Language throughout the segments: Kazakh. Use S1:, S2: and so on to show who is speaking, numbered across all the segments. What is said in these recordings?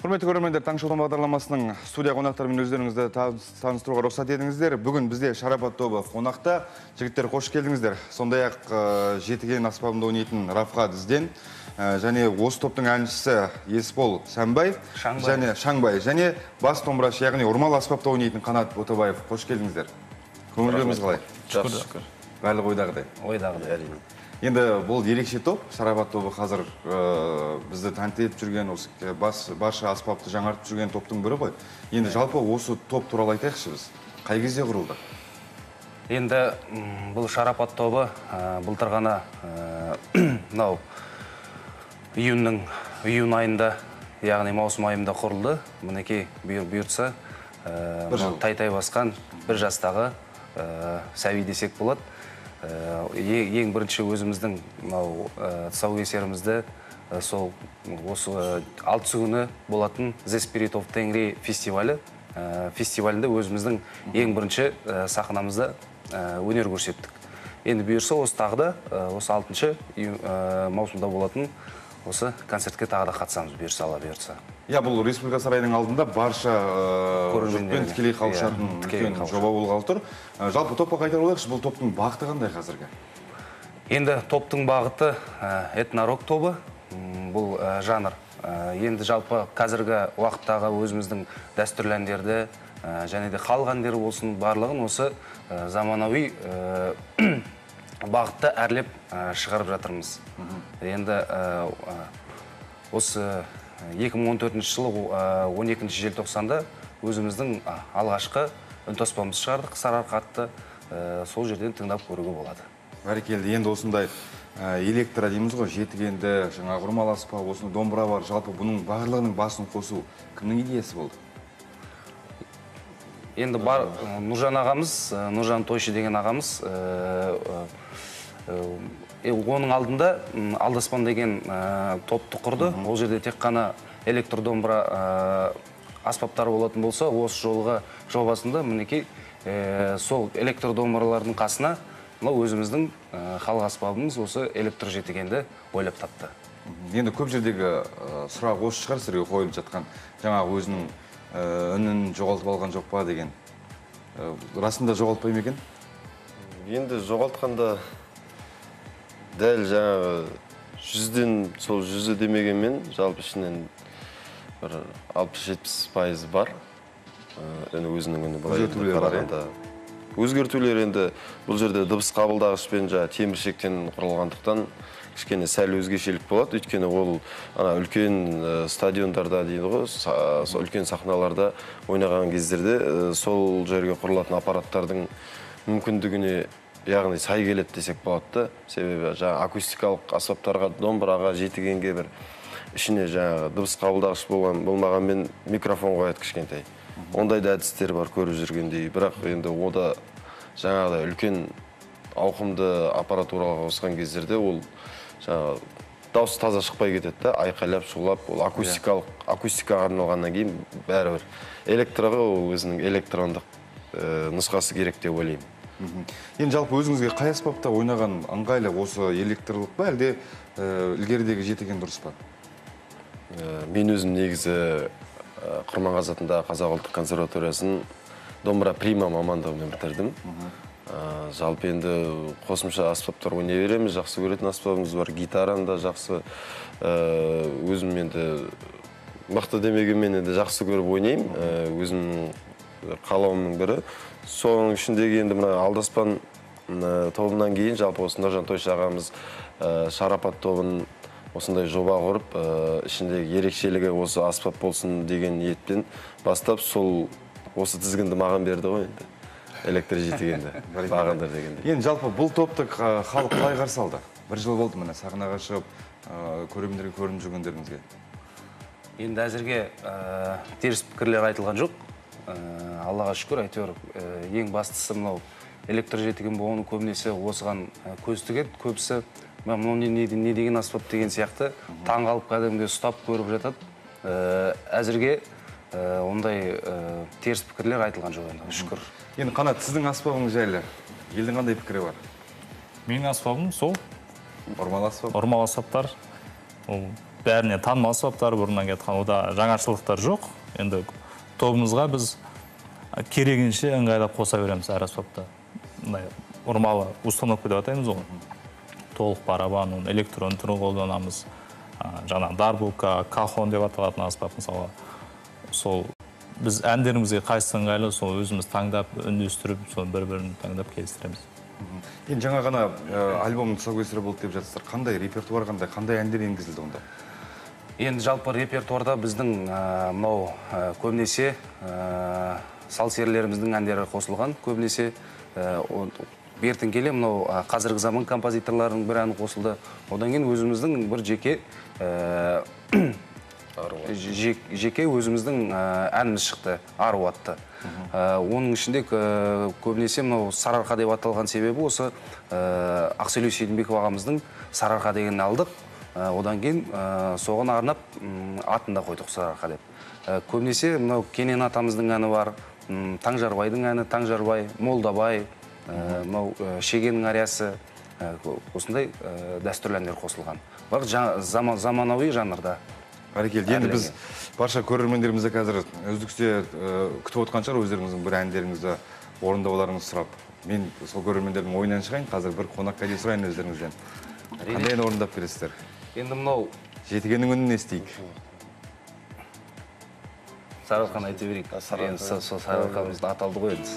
S1: Құрметті көрермендер, Таңшолпан бағдарламасының студия қонақтарымен өздеріңізді таныстыруға рұқсат етіңіздер. Бүгін бізде Шарапат тобы қонақта. Жігіттер, қош келдіңіздер. Сондай-ақ жетіген аспабында ойнайтын Рафхат Ізден және осы топтың әншісі Есбол Сәнбай және Шаңбай және бас домбырашы, яғни ұрмал аспапта ойнайтын Қанат Ботабаев. Қош келдіңіздер. Көңілдеріңіз қалай?
S2: Жақсы, шүкір.
S1: Барлығы ойдағыдай.
S2: Ойдағыдай, әрине.
S1: Енді бұл ерекше топ, Шарапат тобы қазір бізді тәнті етіп жүрген, барша аспапты жаңартып жүрген топтың бірі ғой. Енді жалпы осы топ туралы айтайықшы біз. Қай кезде құрылды?
S2: Енді бұл Шарапат тобы былтыр ғана июн айында, яғни маусым айында құрылды. Мінекей бұйыртса тай-тай басқан бір жастағы сәби десек болады. Ең бірінші өзіміздің тұсаукесерімізді осы 6 күні болатын The Spirit of Tengri фестивалінде өзіміздің ең бірінші сахнамызда өнер көрсеттік. Енді бұйырса осы тағы да осы 6 маусымда болатын осы концертке тағы да қатысамыз, бұйырса.
S1: Бұл Республика сарайының алдында барша жұртпен тікелей қауышатын үлкен жоба болғалы тұр. Жалпы топқа қайтар олайықшы, бұл топтың бағыты қандай қазіргі?
S2: Енді топтың бағыты этно-рок тобы, бұл жанр. Енді жалпы қазіргі уақыттағы өзіміздің дәстүрлі әндерді және де халық әндері болсын барлығын осы заманауи бағытта әрлеп шығарып жатырмыз. Енді осы 2014 жылы 12 желтоқсанда өзіміздің алғашқы үнтаспамыз шығардық, Сарыарқа атты. Сол жерден тыңдап көруге болады.
S1: Бәрекелді, енді осындай электро дейміз ғой, жетігенді, жаңа ұрмал аспап, осыны домбыра бар. Жалпы бұның барлығының басын қосу кімнің идеясы болды?
S2: Енді бар Нұржан ағамыз, Нұржан Тойшы деген ағамыз, оның алдында Алдаспан деген топты құрды. Ол жерде тек қана электр домбыра аспаптары болатын болса, осы жолғы жобасында мінекей сол электр домбыралардың қасына өзіміздің халық аспабымыз осы электр жетігенді ойлап тапты.
S1: Енді көп жердегі сұрақ осы шығар сіздерге қойылып жатқан, жаңағы өзінің үнін жоғалтып алған жоқ па деген. Расында жоғалтпай ма екен?
S3: Енді жоғалтқанда дәл жаңағы 100-ден сол 100 демегенмен жалпы ішінен бір 60-70% бар. Өзінің үні
S1: өзгертулер бар.
S3: Өзгертулер енді бұл жерде дыбыс қабылдағышпен теміршектен құрылғандықтан кішкене сәл өзгешелік болады. Өйткені ол үлкен стадиондарда дейді ғой, үлкен сахналарда ойнаған кездерде сол жерге құрылатын аппараттардың мүмкіндігіне яғни сай келеді десек болады. Себебі акустикалық аспаптарға, домбыраға, жетігенге бір ішіне дыбыс қабылдағыш болмағанмен микрофон қояды кішкентай. Ондай да әдістер бар көріп жүргендей. Бірақ енді ода жаңағыдай үлкен ауқымды аппаратураға қосқан кездерде ол дауыс таза шықпай кетеді, айқайлап, шулап, ол акустикаға арналғаннан кейін бәрібір. Электроға ол өзінің электрондық нұсқасы керек деп ойлаймын.
S1: Енді жалпы өзіңізге қай аспапта ойнаған ыңғайлы, осы электрлық па, әлде ілгерідегі жетіген дұрыс па?
S3: Мен өзім негізі Құрманғазы атындағы Қазақ ұлттық консерваториясын домбыра прима мамандығымен бітірдім. Жалпы енді қосымша аспаптар ойнай береміз, жақсы көретін аспабымыз бар, гитараны да жақсы, өзім енді мықты демегенмен енді жақсы көріп ойнаймын, өзімнің қалауымның бірі. Соның ішіндегі енді Алдаспан тобынан кейін жалпы осы Нұржан Тойшы ағамыз Шарапат тобын осындай жоба құрып, ішіндегі ерекшелігі осы аспап болсын деген ниетпен бастап, сол осы тізгінді маған берді ғой енді. Электр жетігенді, бағындар дегенде.
S1: Енді жалпы бұл топты халық қалай қарсы алды? Бір жыл болды міне сахнаға шығып, көрермендерге көрініп жүргендеріңізге.
S2: Енді әзірге теріс пікірлер айтылған жоқ. Аллаға шүкір, әйтеуір ең бастысы мынау электр жетіген болғаны көбінесе осыған көз тігеді, көбісі не деген аспап деген сияқты таңғалып кәдімгі ұстап көріп жатады. Әзірге ондай теріс пікірлер айтылған жоқ енді, шүкір.
S1: Енді Қанат, сіздің аспабыңыз жайлы елдің қандай пікірі бар?
S4: Менің аспабым сол
S1: ұрмал аспап.
S4: Ұрмал аспаптар. бәріне танымал аспаптар бұрыннан кеткен, ода жаңашылдықтар жоқ. Енді тобымызға біз керегенше ыңғайлап қоса береміз әр аспапта. Ұрмалы установка деп атаймыз ғой. Толық барабан, электрон түрін қолданамыз. Жаңа дарбулка, кахон деп аталатын аспап мысалы. Сол біз әндерімізге қайсы ыңғайлы, сол өзіміз таңдап, үндестіріп, сол бір-бірін таңдап келістіреміз.
S1: Енді жаңа ғана альбомның тұсаукесері болды деп жатсыздар. Қандай репертуар, қандай әндер енгізілді онда?
S2: Енді жалпы репертуарда біздің мынау көбінесе сал-серілеріміздің әндері қосылған. Көбінесе бертін келе мынау қазіргі заман композиторларының бір әні қосылды. Одан кейін өзіміздің бір жеке өзіміздің әніміз шықты, Ару атты. Оның ішінде көбінесе мынау Сарыарқа деп аталған себебі осы Ақселеу Сейдімбеков ағамыздың Сарыарқа деген алдық. Одан кейін соған арнап атын да қойдық Сарыарқа деп. Көбінесе мынау Кенен атамыздың әні бар, Таңжарбайдың әні, Таңжарбай, Молдабай, Шегенің ариясы, осындай дәстүрлі әндер қосылған. Бірақ заманауи жанрда.
S1: Бәрекелді. Енді біз барша көрермендерімізді қазір үздіксте күтіп отқан шығар, өздеріңіздің бір әндеріңізді орындауларыңызды сұрап. Мен сол көрермендердің ойынан шығайын, қазір бір қонаққа дейін сұрайын өздеріңізден. Қандай ән орындап бересіздер?
S2: Енді мынау
S1: жетігеннің үнін естейік.
S2: Сарыарқаны айта берейік. Сол Сарыарқамызды аталды ғой енді.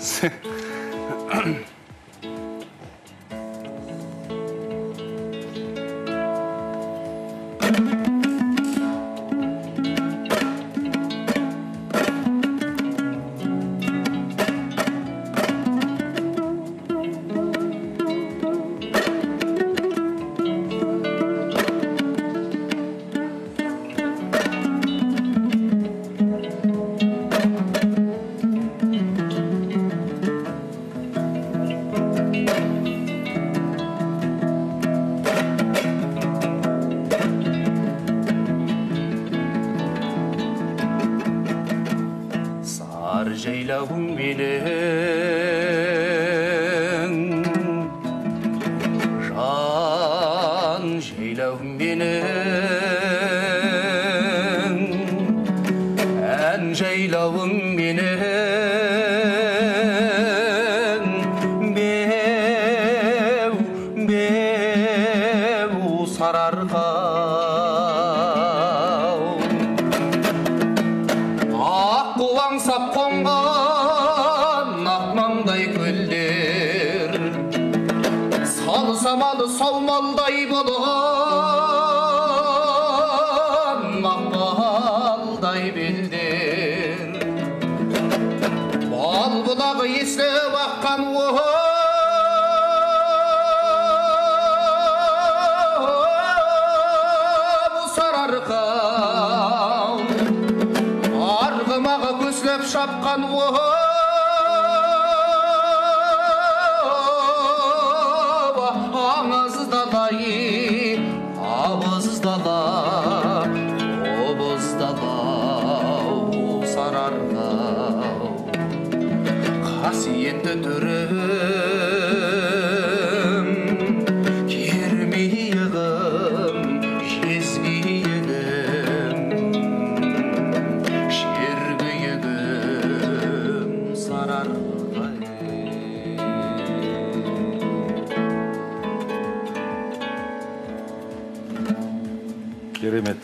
S1: Керемет.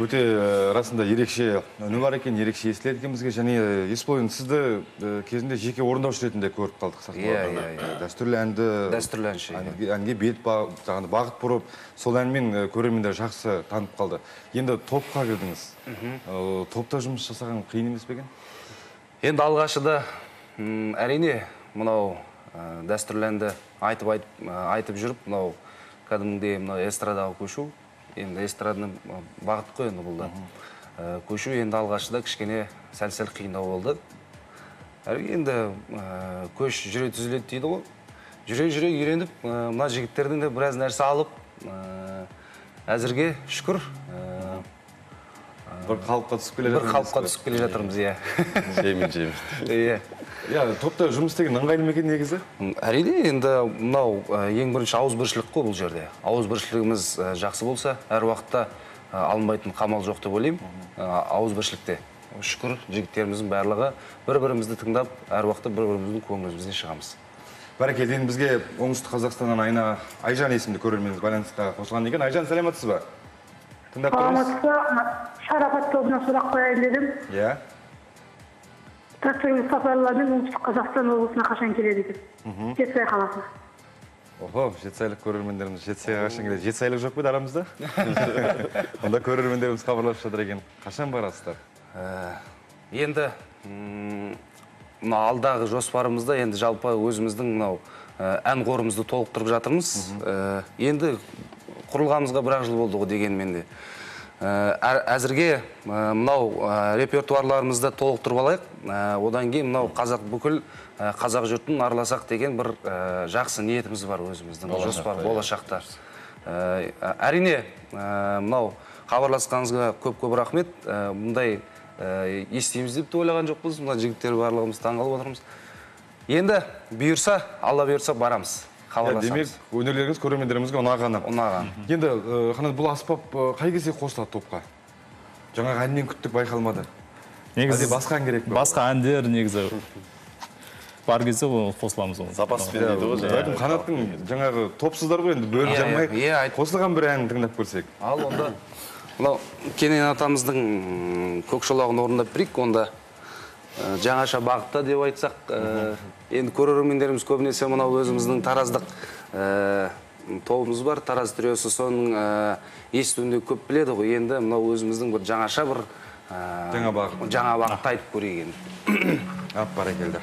S1: Өте расында ерекше үні бар екен, ерекше естіледі екенбізге. Және Есбол, сізді кезінде жеке орындаушы ретінде көріп қалдық сахналарда. Дәстүрлі әнді, әнге бет бағыт бұрып, сол әнмен көрермендер жақсы танып қалды. Енді топқа кірдіңіз. Топта жұмыс жасаған қиын емес пе екен?
S2: Енді алғашыда әрине мынау дәстүрлі әнді айтып жүріп, мынау кәдімгідей эстрадаға көшу. Енді эстрадны бағыт қой енді бұлда. Көшу енді алғашыда кішкене сәл-сәл қиындау болды. Енді көш жүре түзіледі дейді ғой. Жүре үйреніп, мына жігіттердің де біраз нәрсе алып, әзірге шүкір.
S1: Бір қалыпқа
S2: түсіп келе жатырмыз, иә.
S3: Жемін.
S1: Топта жұмыс істеген ыңғайлы ма екен негізі?
S2: Әрине, енді мынау ең бірінші ауызбіршілік қой бұл жерде. Ауызбіршілігіміз жақсы болса, әр уақытта алынбайтын қамал жоқ деп ойлаймын. Ауызбіршілікте. Шүкір, жігіттеріміздің барлығы бір-бірімізді тыңдап, әр уақытта бір-біріміздің көңілімізден шығамыз.
S1: Бәрекелді, енді бізге оңтүстік Қазақстаннан Айжан есімді көрерменіміз байланысқа қосылған екен. Айжан, саламатсыз ба? Тыңдап тұрмыз.
S5: Саламатсыз, Шарапат тобына сұрақ қояйын дедім.
S1: Иә.
S5: Тракторлық сапарлармен оңтүстік Қазақстан облысына қашан келеді екен? Жетісай қаласы.
S1: Охо, жетісайлық көрермендеріміз Жетісайға қашан келеді? Жетісайлық жоқ па арамызда? Онда көрермендеріміз хабарласып жатыр екен. Қашан барасыздар?
S2: Енді алдағы жоспарымызда енді жалпы өзіміздің ән қорымызды толықтырып жатырмыз. Енді құрылғанымызға бір жыл болды ғой дегенмен де. Әзірге репертуарларымызды толықтырып алайық. Одан кейін бүкіл қазақ жұртын араласақ деген бір жақсы ниетіміз бар өзіміздің жоспар болашақта. Әрине, хабарласқаныңызға көп рахмет. Мұндай естиміз деп ойлаған жоқпыз. Жігіттер барлығымыз таңғалып отырмыз. Енді бұйырса, Алла бұйырса барамыз.
S1: Демек, өнерлеріңіз көрермендерімізге ұнағаны. Енді бұл аспап қай кезде қосылады топқа? Жаңағы әннен күттік байқалмады. Әлде басқа ән керек пе?
S4: Басқа әндер негізі бар кезде қосыламыз.
S3: Запаспен дейді ғой.
S1: Қанаттың жаңағы топсыздар ғой, енді бөліп жамай қосылған бір ән тыңдап көрсек.
S2: Ал онда Кенен атамыздың Көкшолағын орындап берейік, онда жаңаша бағытта деп айтсақ, енді көрермендеріміз көбінесе мынау өзіміздің тараздық тобымыз бар, Тараз триосы, соның естуінде көп біледі ғой. Енді мынау өзіміздің бір жаңаша бір жаңа бағытта айтып көрейік енді.
S1: Бәрекелді.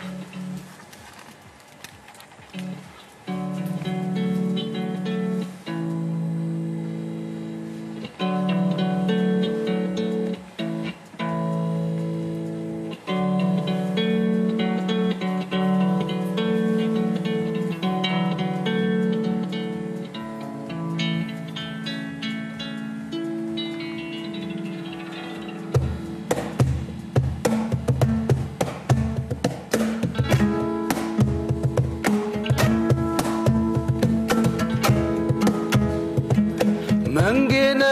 S2: Мәңгенім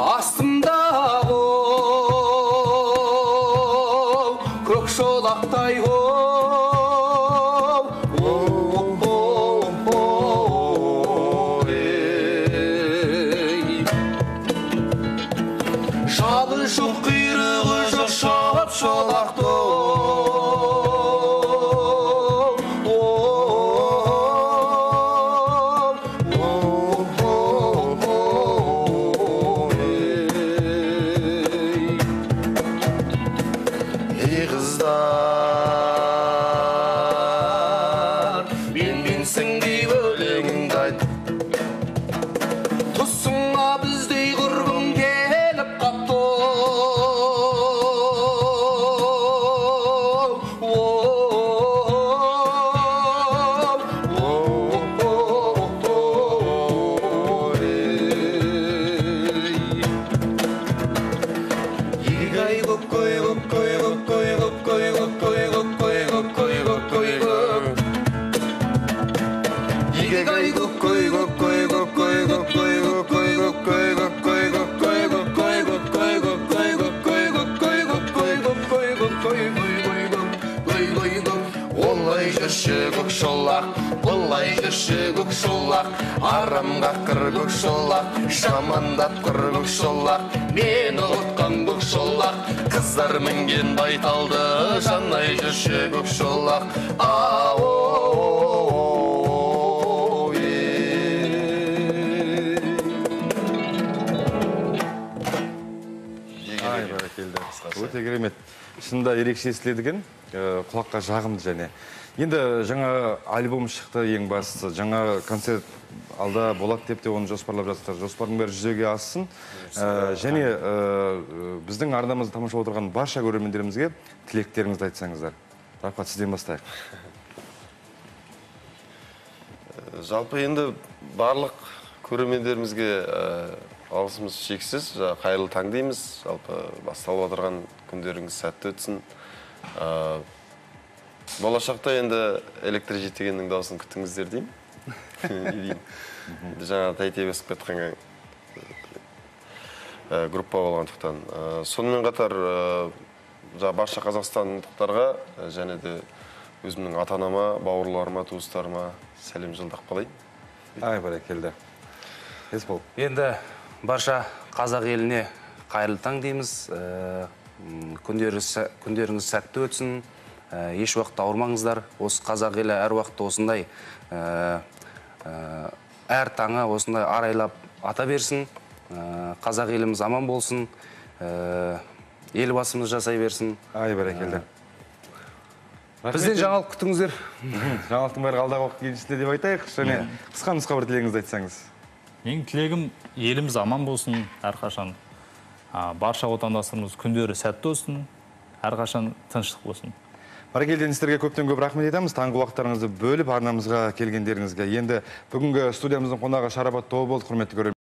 S2: астымда оу, көк шолақтай оу, жалы жоқ құйрығы жоқ шолақ көкшолақ, арамға қыр көкшолақ, жамандап қыр көкшолақ, мені ұлытқан көкшолақ, қыздар мінген байталды, жанай жүрші көкшолақ.
S1: Өте керемет. Шынында ерекше естіледі екен, құлаққа жағымды және. Енді жаңа альбом шықты ең бастысы, жаңа концерт алда болады деп те оны жоспарлап жатсыздар. Жоспардың бәрі жүзеге ассын. Және біздің арнамызды тамашалап отырған барша көрермендерімізге тілектеріңізді айтсаңыздар. Рахмат, сізден бастайық.
S3: Жалпы енді барлық көрермендерімізге алғысымыз шексіз, қайырлы таң дейміз. Жалпы басталып отырған күндеріңіз сәтті өтсін. Болашақта енді электр жетегеннің дауысын күтіңіздер деймін. дейін. Жаңа тәйте басып кеткен группа болғандықтан. Сонымен қатар барша қазақстандықтарға және де өзімнің ата-анама, бауырларыма, туыстарыма сәлем жолдап қалайын.
S1: Ай, бәрекелді. Есбол.
S2: Енді барша қазақ еліне қайырлы таң дейміз. Күндеріңіз сәтті өтсін. Еш уақытта ауырмаңыздар. Осы қазақ елі әр уақытта осындай әр таңы осындай арайлап ата берсін. Қазақ еліміз аман болсын. Елбасымыз жасай берсін.
S1: Ай, бәрекелді.
S2: Бізден жаңалық күтіңіздер.
S1: Жаңалықтың бәрі алдағы уақыт еншісінде деп айтайық. Және қысқа нұсқа бір тілегіңізді айтсаңыз.
S4: Ең тілегім еліміз аман болсын әрқашан. Барша отандастарымыз күндері сәтті болсын, әрқашан тыныштық болсын.
S1: Бәрекелді, сіздерге көптен көп рахмет етеміз. Таңғы уақыттарыңызды бөліп арнамызға келгендеріңізге. Енді бүгінгі студиямыздың қонағы Шарапат тобы болды, құрметті көрермендер.